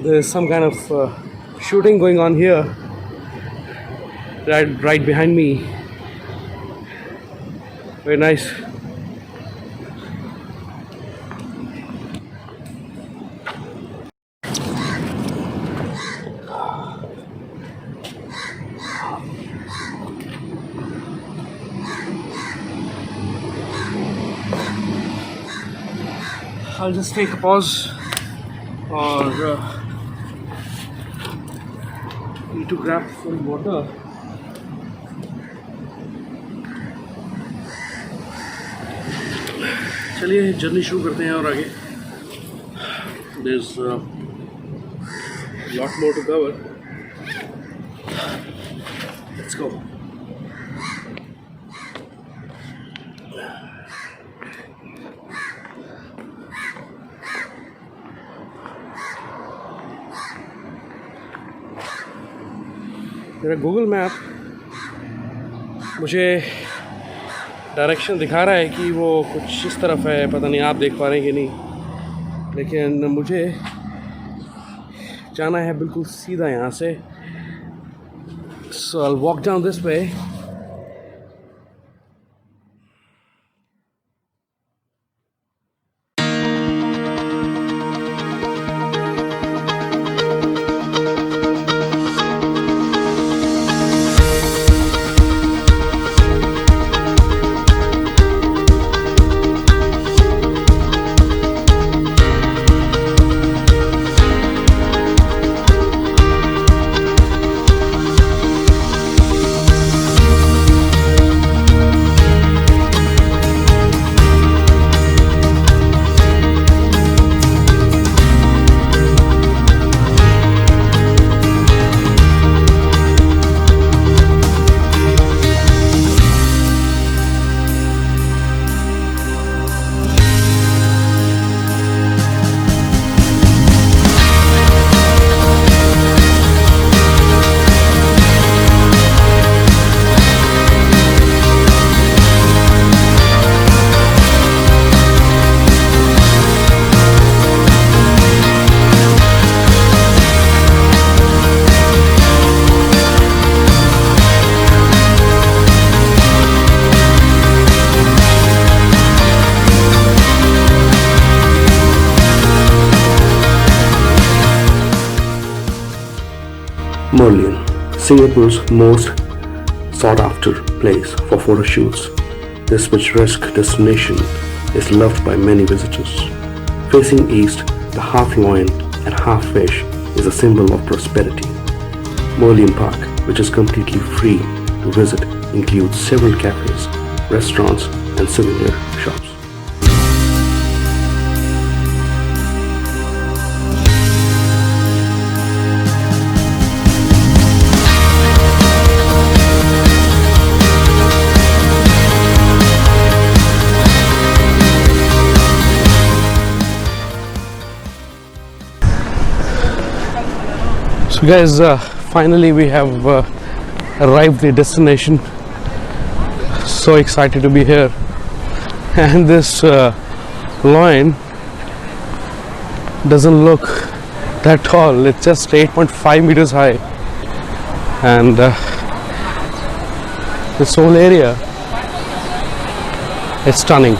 there's some kind of shooting going on here, right behind me. Very nice. I'll just take a pause, or need to grab some water. चलिए journey शुरू करते हैं और आगे. There's a lot more to cover. Let's go. मेरा Google map मुझे direction दिखा रहा है कि वो कुछ इस तरफ है. पता नहीं आप देख पा रहे हैं कि नहीं, लेकिन मुझे जाना है बिल्कुल सीधा यहाँ से. So I will walk down this way. Merlion, Singapore's most sought-after place for photo shoots. This picturesque destination is loved by many visitors. Facing east, the half lion and half fish is a symbol of prosperity. Merlion Park, which is completely free to visit, includes several cafes, restaurants and souvenir shops. So guys, finally we have arrived the destination. So excited to be here. And this lion doesn't look that tall. It's just 8.5 meters high, and this whole area is stunning.